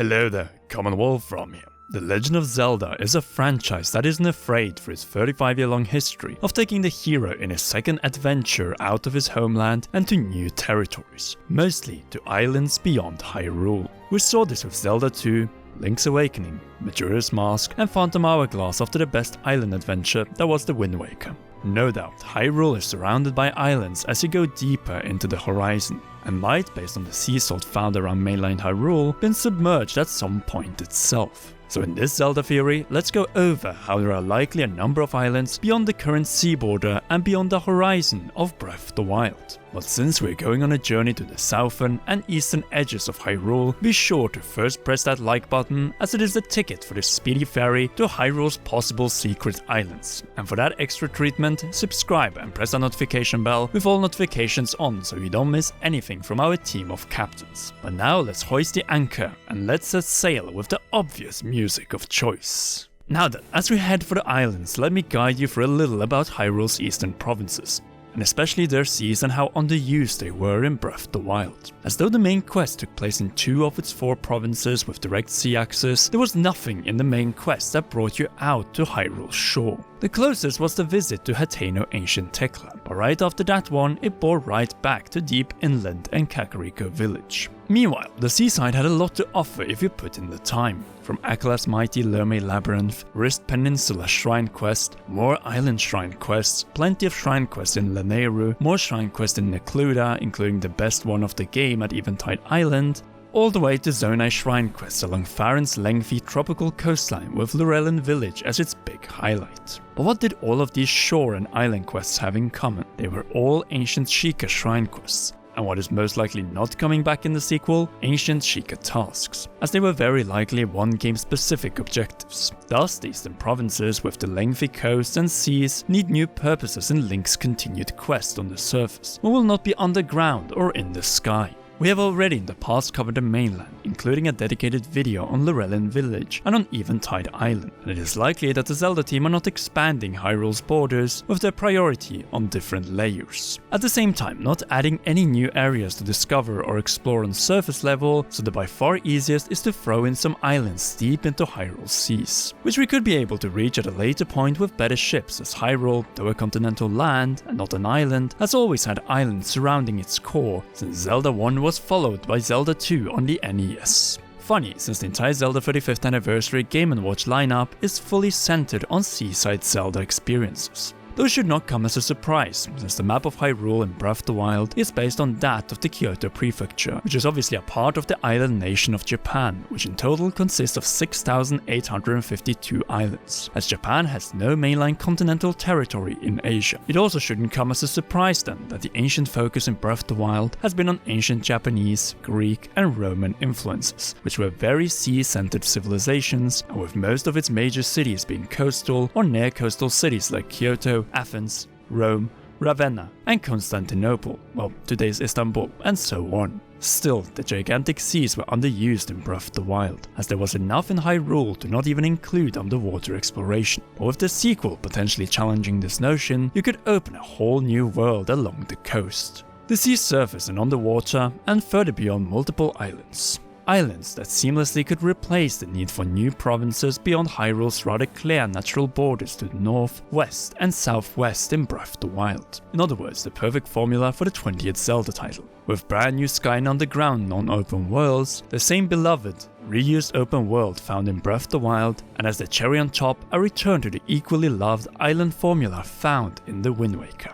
Hello there, Commonwealth from here. The Legend of Zelda is a franchise that isn't afraid for its 35-year-long history of taking the hero in his second adventure out of his homeland and to new territories, mostly to islands beyond Hyrule. We saw this with Zelda 2, Link's Awakening, Majora's Mask, and Phantom Hourglass after the best island adventure that was the Wind Waker. No doubt, Hyrule is surrounded by islands as you go deeper into the horizon, and might, based on the sea salt found around mainland Hyrule, been submerged at some point itself. So in this Zelda theory, let's go over how there are likely a number of islands beyond the current sea border and beyond the horizon of Breath of the Wild. But since we're going on a journey to the southern and eastern edges of Hyrule, be sure to first press that like button, as it is the ticket for the speedy ferry to Hyrule's possible secret islands. And for that extra treatment, subscribe and press the notification bell with all notifications on so you don't miss anything from our team of captains. But now let's hoist the anchor and let's set sail with the obvious music of choice. Now then, as we head for the islands, let me guide you through a little about Hyrule's eastern provinces, and especially their seas and how underused they were in Breath of the Wild. As though the main quest took place in 2 of its 4 provinces with direct sea access, there was nothing in the main quest that brought you out to Hyrule's shore. The closest was the visit to Hateno Ancient Tech Lab, but right after that one, it bore right back to deep inland and Kakariko village. Meanwhile, the seaside had a lot to offer if you put in the time. From Akala's mighty Lermay Labyrinth, Wrist Peninsula Shrine Quest, more Island Shrine Quests, plenty of Shrine Quests in Lanayru, more Shrine Quests in Necluda, including the best one of the game at Eventide Island, all the way to Zonai Shrine Quests along Faron's lengthy tropical coastline with Lurelin Village as its big highlight. But what did all of these shore and island quests have in common? They were all Ancient Sheikah Shrine Quests. And what is most likely not coming back in the sequel? Ancient Sheikah tasks, as they were very likely one-game specific objectives. Thus, the eastern provinces with the lengthy coasts and seas need new purposes in Link's continued quest on the surface, but will not be underground or in the sky. We have already in the past covered the mainland, including a dedicated video on Lurelin Village and on Eventide Island, and it is likely that the Zelda team are not expanding Hyrule's borders with their priority on different layers. At the same time, not adding any new areas to discover or explore on surface level, so the by far easiest is to throw in some islands deep into Hyrule's seas, which we could be able to reach at a later point with better ships, as Hyrule, though a continental land and not an island, has always had islands surrounding its core, since Zelda 1 was followed by Zelda 2 on the NES. Funny, since the entire Zelda 35th anniversary Game & Watch lineup is fully centered on seaside Zelda experiences. Those should not come as a surprise, since the map of Hyrule in Breath of the Wild is based on that of the Kyoto Prefecture, which is obviously a part of the island nation of Japan, which in total consists of 6,852 islands, as Japan has no mainline continental territory in Asia. It also shouldn't come as a surprise then that the ancient focus in Breath of the Wild has been on ancient Japanese, Greek, and Roman influences, which were very sea-centered civilizations, and with most of its major cities being coastal or near-coastal cities like Kyoto, Athens, Rome, Ravenna, and Constantinople, well, today's Istanbul, and so on. Still, the gigantic seas were underused in Breath of the Wild, as there was enough in Hyrule to not even include underwater exploration. But with the sequel potentially challenging this notion, you could open a whole new world along the coast. The sea surface and underwater, and further beyond multiple islands. Islands that seamlessly could replace the need for new provinces beyond Hyrule's rather clear natural borders to the north, west, and southwest in Breath of the Wild. In other words, the perfect formula for the 20th Zelda title. With brand new sky and underground non-open worlds, the same beloved, reused open world found in Breath of the Wild, and as the cherry on top, a return to the equally loved island formula found in the Wind Waker.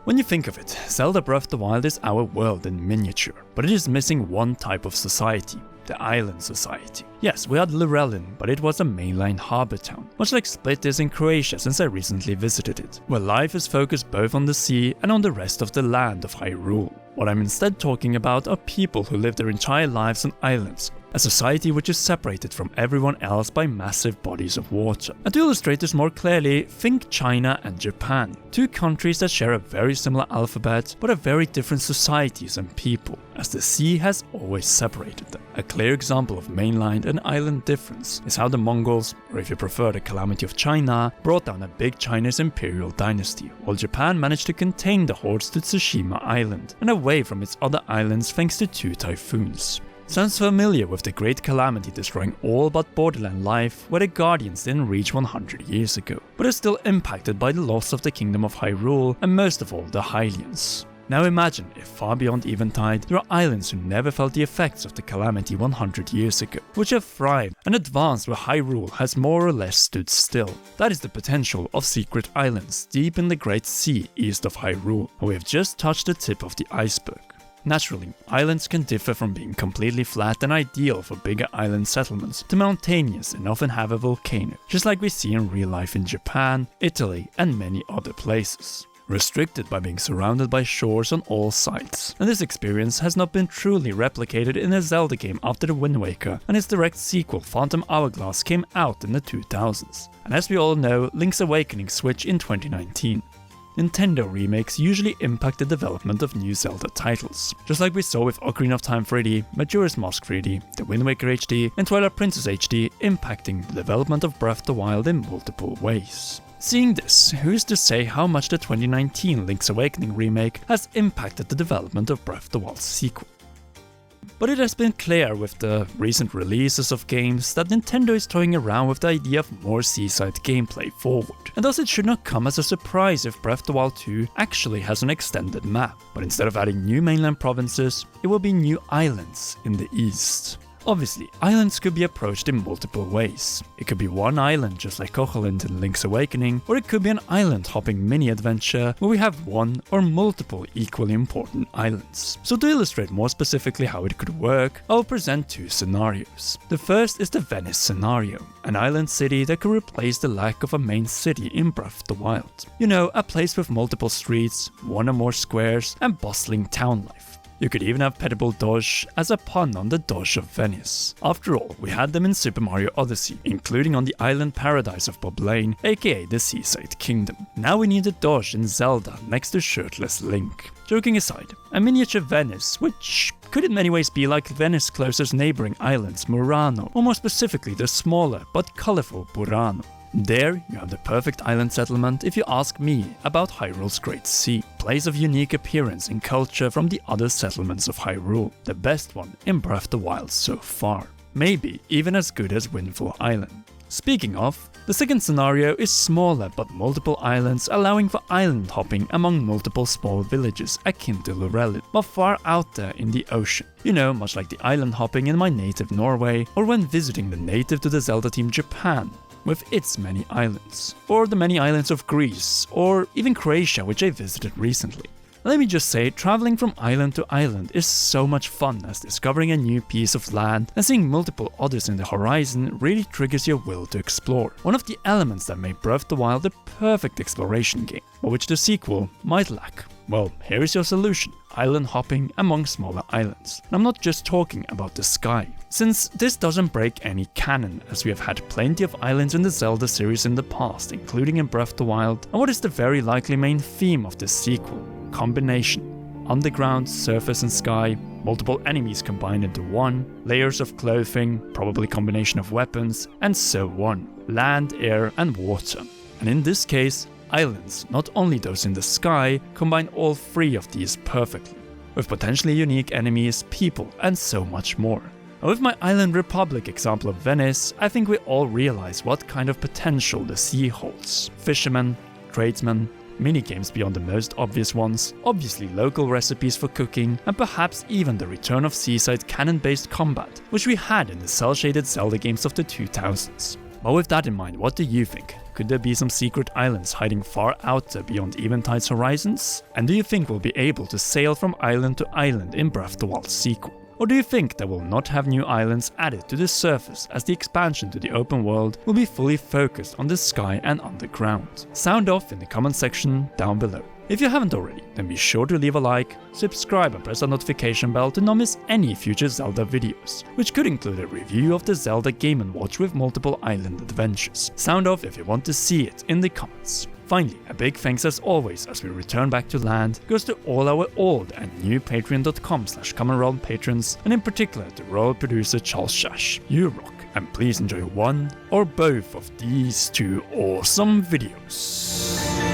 When you think of it, Zelda Breath of the Wild is our world in miniature, but it is missing one type of society, the island society. Yes, we had Lurelin, but it was a mainline harbour town, much like Split is in Croatia since I recently visited it, where life is focused both on the sea and on the rest of the land of Hyrule. What I'm instead talking about are people who live their entire lives on islands, a society which is separated from everyone else by massive bodies of water. And to illustrate this more clearly, think China and Japan, 2 countries that share a very similar alphabet but are very different societies and people, as the sea has always separated them. A clear example of mainland and island difference is how the Mongols, or if you prefer the Calamity of China, brought down a big Chinese imperial dynasty, while Japan managed to contain the hordes to Tsushima Island and away from its other islands thanks to 2 typhoons. Sounds familiar with the Great Calamity destroying all but borderland life, where the Guardians didn't reach 100 years ago, but are still impacted by the loss of the Kingdom of Hyrule and most of all the Hylians. Now imagine if far beyond Eventide there are islands who never felt the effects of the calamity 100 years ago, which have thrived and advanced where Hyrule has more or less stood still. That is the potential of secret islands deep in the Great Sea east of Hyrule, and we have just touched the tip of the iceberg. Naturally, islands can differ from being completely flat and ideal for bigger island settlements to mountainous and often have a volcano, just like we see in real life in Japan, Italy and many other places. Restricted by being surrounded by shores on all sides, and this experience has not been truly replicated in a Zelda game after the Wind Waker and its direct sequel Phantom Hourglass came out in the 2000s, and as we all know, Link's Awakening switched in 2019. Nintendo remakes usually impact the development of new Zelda titles, just like we saw with Ocarina of Time 3D, Majora's Mask 3D, The Wind Waker HD and Twilight Princess HD impacting the development of Breath of the Wild in multiple ways. Seeing this, who's to say how much the 2019 Link's Awakening remake has impacted the development of Breath of the Wild's sequel? But it has been clear with the recent releases of games that Nintendo is toying around with the idea of more seaside gameplay forward, and thus it should not come as a surprise if Breath of the Wild 2 actually has an extended map, but instead of adding new mainland provinces, it will be new islands in the east. Obviously, islands could be approached in multiple ways. It could be one island just like Koholint in Link's Awakening, or it could be an island-hopping mini-adventure where we have one or multiple equally important islands. So to illustrate more specifically how it could work, I will present two scenarios. The first is the Venice scenario, an island city that could replace the lack of a main city in Breath of the Wild. You know, a place with multiple streets, one or more squares, and bustling town life. You could even have Petable Doge as a pun on the Doge of Venice. After all, we had them in Super Mario Odyssey, including on the island paradise of Bob Lane, aka the Seaside Kingdom. Now we need a Doge in Zelda next to shirtless Link. Joking aside, a miniature Venice, which could in many ways be like Venice's closest neighboring islands, Murano, or more specifically the smaller but colorful Burano. There, you have the perfect island settlement if you ask me about Hyrule's Great Sea. Place of unique appearance and culture from the other settlements of Hyrule, the best one in Breath of the Wild so far. Maybe even as good as Windfall Island. Speaking of, the second scenario is smaller but multiple islands allowing for island hopping among multiple small villages akin to Lorelin, but far out there in the ocean. You know, much like the island hopping in my native Norway, or when visiting the native to the Zelda team Japan, with its many islands, or the many islands of Greece, or even Croatia, which I visited recently. Let me just say, traveling from island to island is so much fun, as discovering a new piece of land and seeing multiple others in the horizon really triggers your will to explore. One of the elements that made Breath of the Wild the perfect exploration game, but which the sequel might lack. Well, here is your solution. Island hopping among smaller islands. And I'm not just talking about the sky, since this doesn't break any canon, as we have had plenty of islands in the Zelda series in the past, including in Breath of the Wild, and what is the very likely main theme of this sequel? Combination. Underground, surface and sky, multiple enemies combined into one, layers of clothing, probably combination of weapons, and so on. Land, air and water. And in this case, islands, not only those in the sky, combine all three of these perfectly, with potentially unique enemies, people, and so much more. And with my Island Republic example of Venice, I think we all realize what kind of potential the sea holds. Fishermen, tradesmen, minigames beyond the most obvious ones, obviously local recipes for cooking, and perhaps even the return of seaside cannon-based combat, which we had in the cel-shaded Zelda games of the 2000s. But with that in mind, what do you think? Could there be some secret islands hiding far out there beyond Eventide's horizons? And do you think we'll be able to sail from island to island in Breath of the Wild sequel? Or do you think that we'll not have new islands added to the surface, as the expansion to the open world will be fully focused on the sky and underground? Sound off in the comment section down below. If you haven't already, then be sure to leave a like, subscribe and press the notification bell to not miss any future Zelda videos, which could include a review of the Zelda Game & Watch with multiple island adventures. Sound off if you want to see it in the comments. Finally, a big thanks as always as we return back to land goes to all our old and new patreon.com/commonrealm patrons, and in particular to royal producer Charles Shash. You rock, and please enjoy one or both of these two awesome videos.